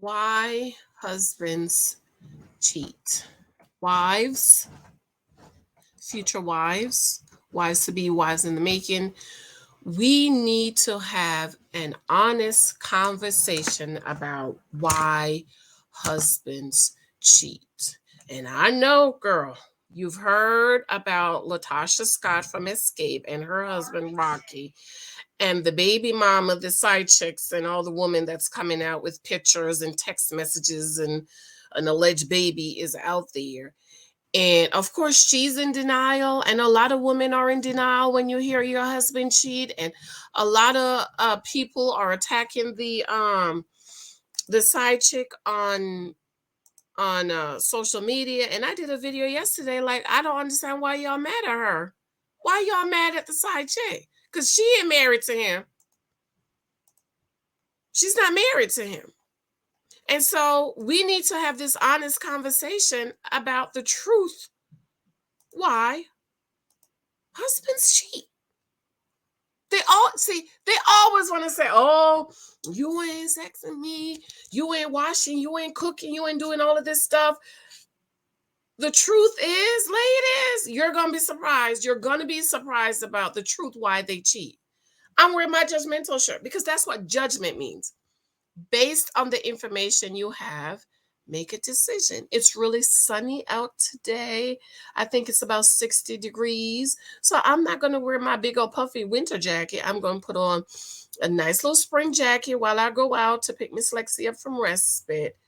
Why husbands cheat. Wives, future wives, wives to be, wives in the making. We need to have an honest conversation about why husbands cheat. And I know, girl, you've heard about Latasha Scott from Escape and her husband Rocky and the baby mama, the side chicks, and all the women that's coming out with pictures and text messages and an alleged baby is out there. And of course, she's in denial, and a lot of women are in denial when you hear your husband cheat, and a lot of people are attacking the side chick on social media. And I did a video yesterday, like I don't understand why y'all mad at her. Why y'all mad at the side chick? Because she ain't married to him. She's not married to him. And so we need to have this honest conversation about the truth. Why husbands cheat. They always want to say, oh, you ain't sexing me, you ain't washing, you ain't cooking, you ain't doing all of this stuff. The truth is, ladies, you're gonna be surprised. You're gonna be surprised about the truth why they cheat. I'm wearing my judgmental shirt because that's what judgment means. Based on the information you have, make a decision. It's really sunny out today. I think it's about 60 degrees. So I'm not going to wear my big old puffy winter jacket. I'm going to put on a nice little spring jacket while I go out to pick Miss Lexi up from respite.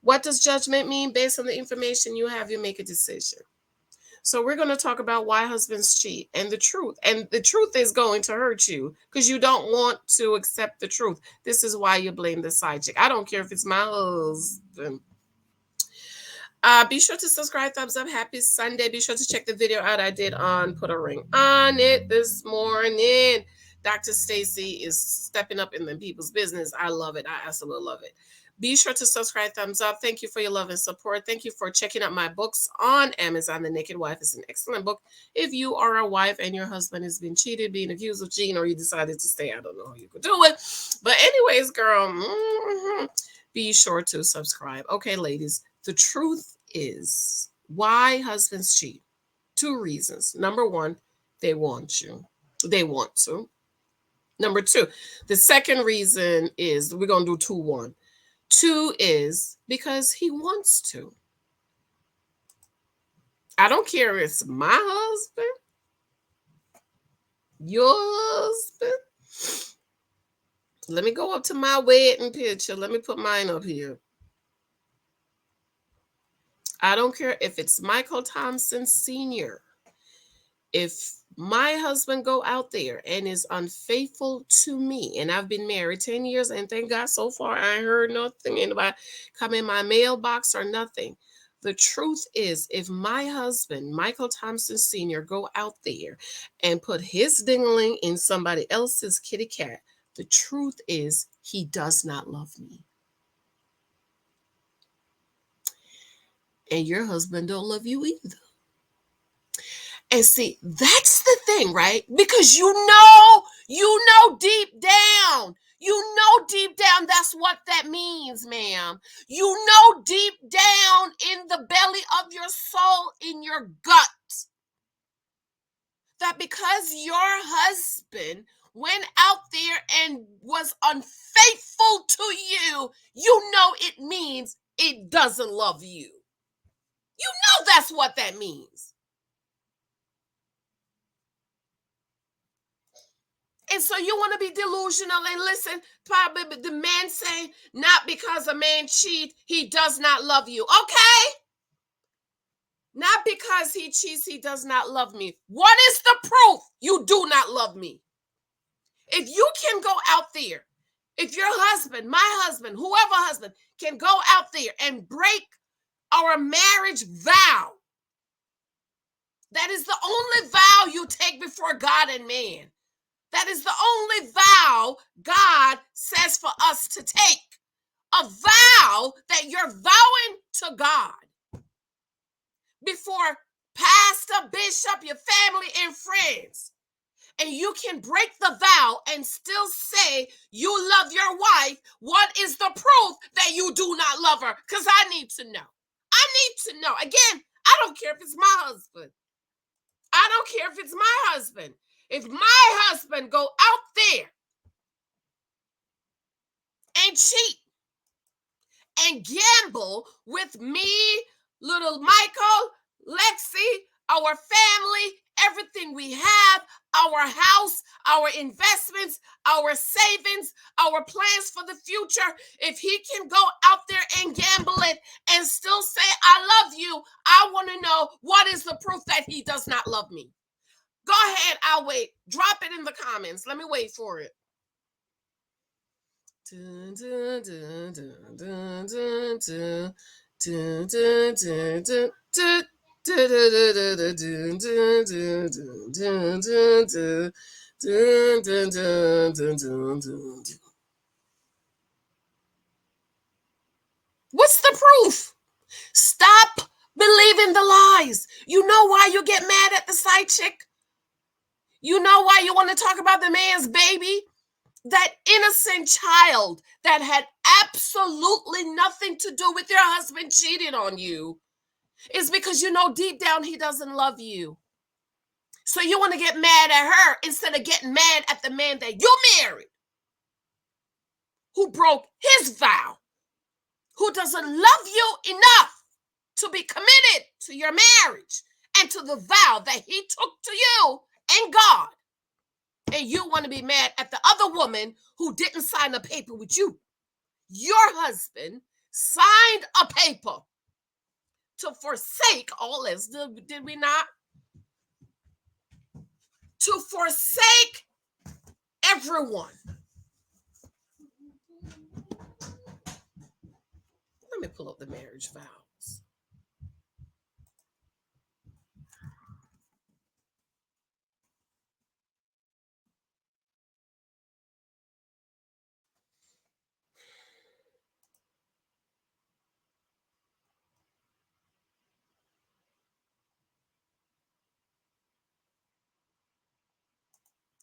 What does judgment mean? Based on the information you have, you make a decision. So we're going to talk about why husbands cheat and the truth. And the truth is going to hurt you because you don't want to accept the truth. This is why you blame the side chick. I don't care if it's my husband. Be sure to subscribe, thumbs up. Happy Sunday. Be sure to check the video out I did on Put a Ring on It this morning. Dr. Stacy is stepping up in the people's business. I love it. I absolutely love it. Be sure to subscribe, thumbs up. Thank you for your love and support. Thank you for checking out my books on Amazon. The Naked Wife is an excellent book. If you are a wife and your husband has been cheated, being accused of cheating, or you decided to stay, I don't know how you could do it. But anyways, girl, be sure to subscribe. Okay, ladies, the truth is why husbands cheat. Two reasons. Number one, they want you. They want to. Number two, the second reason is we're going to do 2-1. Two is because he wants to. I don't care if it's my husband, your husband. Let me go up to my wedding picture. Let me put mine up here. I don't care if it's Michael Thompson Sr. If my husband go out there and is unfaithful to me, and I've been married 10 years, and thank God so far I heard nothing, anybody come in my mailbox or nothing. The truth is, if my husband, Michael Thompson Sr., go out there and put his dingling in somebody else's kitty cat, the truth is he does not love me. And your husband don't love you either. And see, that's the thing, right? Because you know deep down, that's what that means, ma'am. You know deep down in the belly of your soul, in your gut, that because your husband went out there and was unfaithful to you, you know it means it doesn't love you. You know that's what that means. And so you want to be delusional and listen, probably the man saying, not because a man cheats, he does not love you. Okay? Not because he cheats, he does not love me. What is the proof you do not love me? If you can go out there, if your husband, my husband, whoever husband, can go out there and break our marriage vow, that is the only vow you take before God and man. That is the only vow God says for us to take. A vow that you're vowing to God before pastor, bishop, your family, and friends. and you can break the vow and still say you love your wife, what is the proof that you do not love her? Because I need to know. I need to know. Again, I don't care if it's my husband. I don't care if it's my husband. If my husband go out there and cheat and gamble with me, little Michael, Lexi, our family, everything we have, our house, our investments, our savings, our plans for the future, if he can go out there and gamble it and still say, I love you, I want to know what is the proof that he does not love me. Go ahead, I'll wait. Drop it in the comments. Let me wait for it. What's the proof? Stop believing the lies. You know why you get mad at the side chick? You know why you want to talk about the man's baby? That innocent child that had absolutely nothing to do with your husband cheating on you is because you know deep down he doesn't love you. So you want to get mad at her instead of getting mad at the man that you married, who broke his vow, who doesn't love you enough to be committed to your marriage and to the vow that he took to you and God. And you want to be mad at the other woman who didn't sign a paper with you. Your husband signed a paper to forsake all else. Did we not? To forsake everyone. Let me pull up the marriage vows.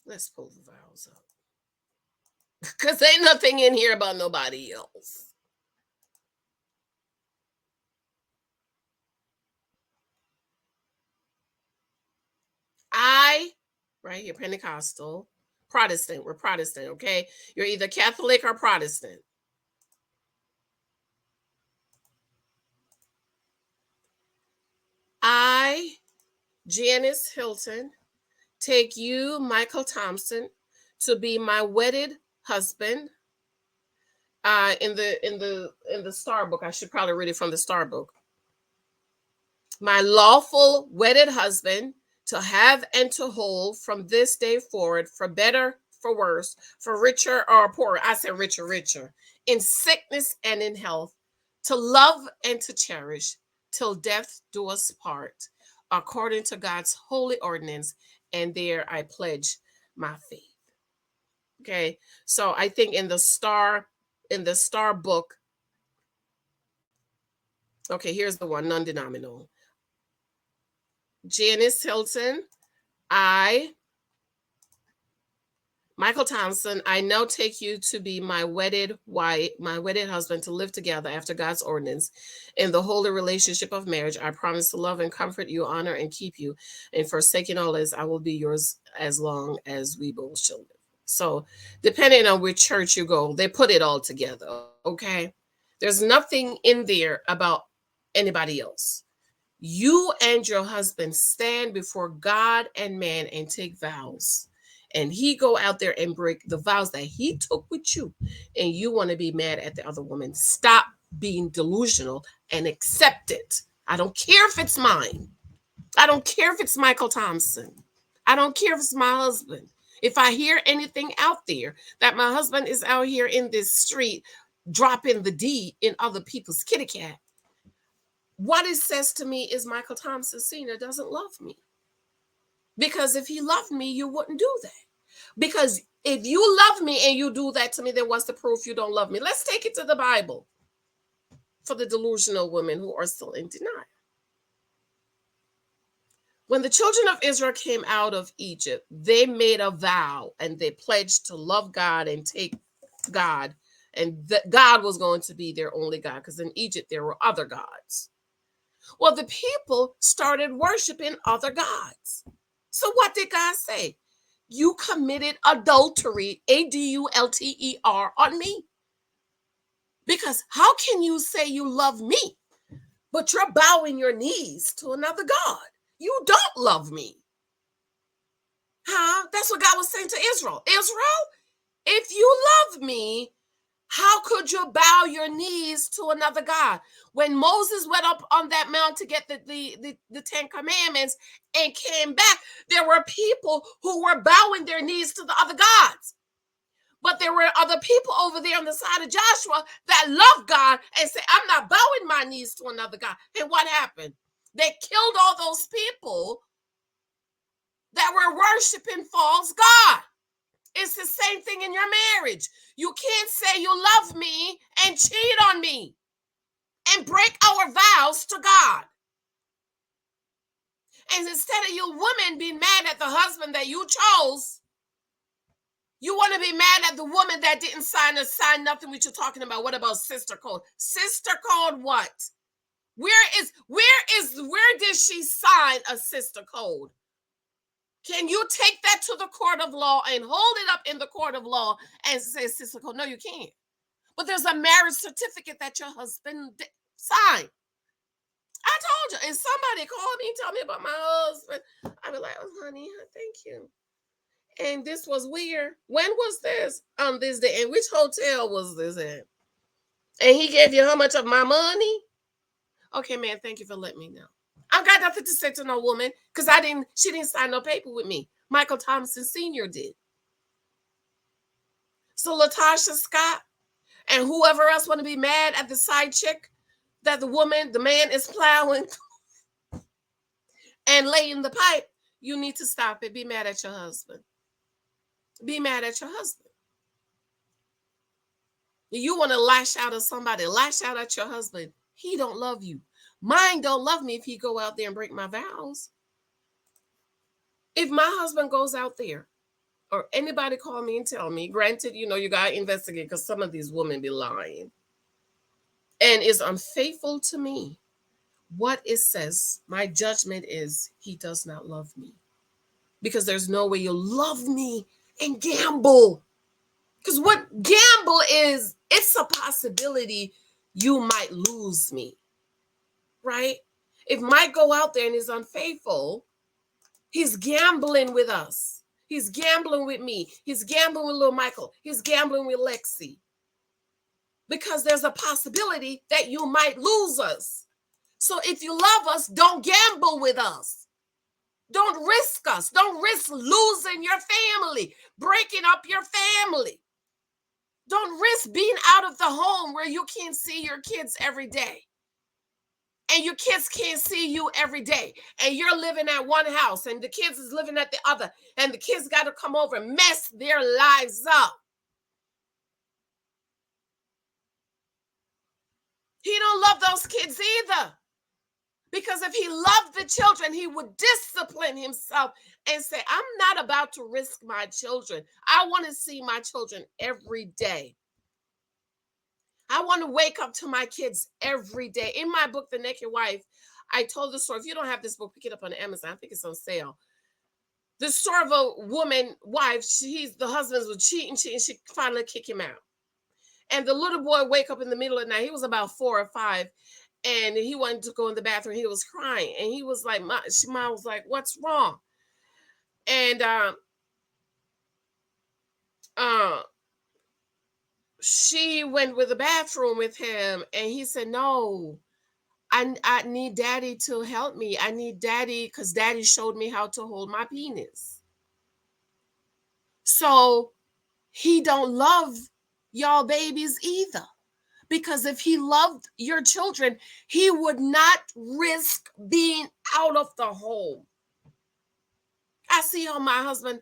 Let's pull the vows up. Because ain't nothing in here about nobody else. Right here, Pentecostal, Protestant. We're Protestant, okay? You're either Catholic or Protestant. I, Janice Hylton, take you, Michael Thompson, to be my wedded husband. In the Star Book, I should probably read it from the Star Book. My lawful wedded husband, to have and to hold from this day forward, for better, for worse, for richer or poorer. I said richer, in sickness and in health, to love and to cherish, till death do us part, according to God's holy ordinance, and there I pledge my faith. Okay, so I think in the Star Book, okay, here's the one, non-denominational. Janice Hylton, I, Michael Thompson, I now take you to be my wedded wife, my wedded husband, to live together after God's ordinance in the holy relationship of marriage. I promise to love and comfort you, honor and keep you, and forsaking all this, I will be yours as long as we both shall live. So depending on which church you go, they put it all together, okay? There's nothing in there about anybody else. You and your husband stand before God and man and take vows. And he go out there and break the vows that he took with you. And you want to be mad at the other woman. Stop being delusional and accept it. I don't care if it's mine. I don't care if it's Michael Thompson. I don't care if it's my husband. If I hear anything out there that my husband is out here in this street dropping the D in other people's kitty cat, what it says to me is Michael Thompson Sr. doesn't love me. Because if he loved me, you wouldn't do that. Because if you love me and you do that to me, then what's the proof you don't love me? Let's take it to the Bible for the delusional women who are still in denial. When the children of Israel came out of Egypt, they made a vow and they pledged to love God and take God, and that God was going to be their only God, because in Egypt there were other gods. Well, the people started worshiping other gods. So what did God say? You committed adultery, ADULTER, on me. Because how can you say you love me, but you're bowing your knees to another God? You don't love me. Huh? That's what God was saying to Israel. Israel, if you love me, how could you bow your knees to another God? When Moses went up on that mount to get the Ten Commandments and came back, there were people who were bowing their knees to the other gods. But there were other people over there on the side of Joshua that loved God and said, I'm not bowing my knees to another God. And what happened? They killed all those people that were worshiping false God. It's the same thing in your marriage. You can't say you love me and cheat on me and break our vows to God. And instead of you women being mad at the husband that you chose, you want to be mad at the woman that didn't sign nothing what you're talking about. What about sister code? Sister code what? Where did she sign a sister code? Can you take that to the court of law and hold it up in the court of law and say sister code? No, you can't. But there's a marriage certificate that your husband signed. I told you, and somebody called me and told me about my husband. I'd be like, oh, honey, thank you. And this was weird. When was this? On this day. And which hotel was this at? And he gave you how much of my money? Okay, man, thank you for letting me know. I got nothing to say to no woman because she didn't sign no paper with me. Michael Thompson Sr. did. So Latasha Scott and whoever else want to be mad at the side chick that the man is plowing and laying the pipe, you need to stop it. Be mad at your husband. Be mad at your husband. You want to lash out at somebody, lash out at your husband. He don't love you. Mine don't love me if he go out there and break my vows. If my husband goes out there or anybody call me and tell me, granted, you got to investigate because some of these women be lying, and is unfaithful to me, what it says, my judgment is he does not love me. Because there's no way you'll love me and gamble. Because what gamble is, it's a possibility you might lose me, right? If Mike go out there and is unfaithful, he's gambling with us. He's gambling with me. He's gambling with little Michael. He's gambling with Lexi. Because there's a possibility that you might lose us. So if you love us, don't gamble with us. Don't risk us. Don't risk losing your family, breaking up your family. Don't risk being out of the home where you can't see your kids every day. And your kids can't see you every day. And you're living at one house and the kids is living at the other. And the kids got to come over and mess their lives up. He don't love those kids either. Because if he loved the children, he would discipline himself and say, I'm not about to risk my children. I want to see my children every day. I want to wake up to my kids every day. In my book, The Naked Wife, I told the story. If you don't have this book, pick it up on Amazon. I think it's on sale. The story of a woman, wife, the husband was cheating. She finally kicked him out. And the little boy wake up in the middle of the night. He was about 4 or 5. And he wanted to go in the bathroom. He was crying. And he was like, mom was like, what's wrong? And she went with the bathroom with him. And he said, no, I need daddy to help me. I need daddy because daddy showed me how to hold my penis. So he don't love y'all babies either. Because if he loved your children, he would not risk being out of the home. I see how my husband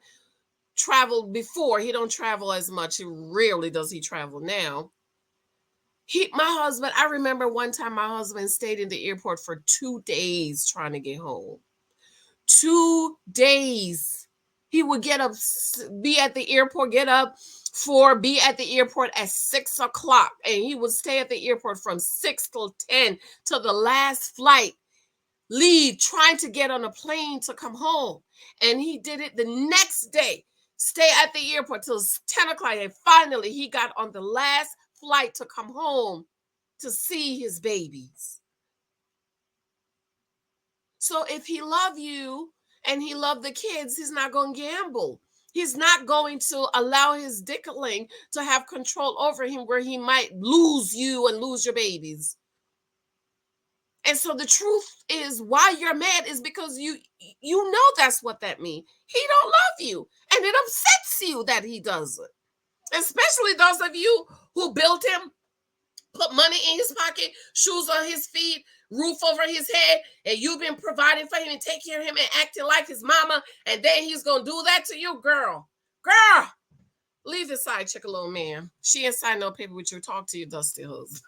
traveled before. He don't travel as much. Rarely does he travel now. I remember one time my husband stayed in the airport for 2 days trying to get home. 2 days. He would get up, be at the airport, get up for, be at the airport at 6 o'clock. And he would stay at the airport from 6 till 10 till the last flight. Leave, trying to get on a plane to come home. And he did it the next day. Stay at the airport till 10 o'clock. And finally, he got on the last flight to come home to see his babies. So if he loved you and he loved the kids, he's not going to gamble. He's not going to allow his dickling to have control over him where he might lose you and lose your babies. And so the truth is, why you're mad is because you know that's what that means. He don't love you. And it upsets you that he doesn't. Especially those of you who built him, put money in his pocket, shoes on his feet, roof over his head, and you've been providing for him and taking care of him and acting like his mama, and then he's going to do that to you, girl. Girl, leave this side chick alone, man. She ain't signed no paper with you. Talk to your dusty husband.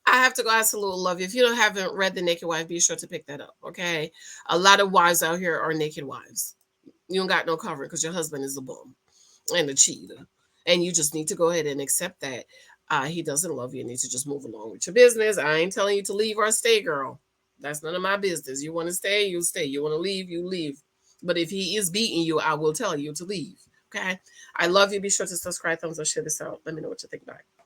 I have to go. Absolutely love you. If you haven't read The Naked Wife, be sure to pick that up, okay? A lot of wives out here are naked wives. You don't got no covering because your husband is a bum and a cheater. And you just need to go ahead and accept that. He doesn't love you. You need to just move along with your business. I ain't telling you to leave or stay, girl. That's none of my business. You want to stay, you stay. You want to leave, you leave. But if he is beating you, I will tell you to leave, okay? I love you. Be sure to subscribe, thumbs up, share this out. Let me know what you think. Bye.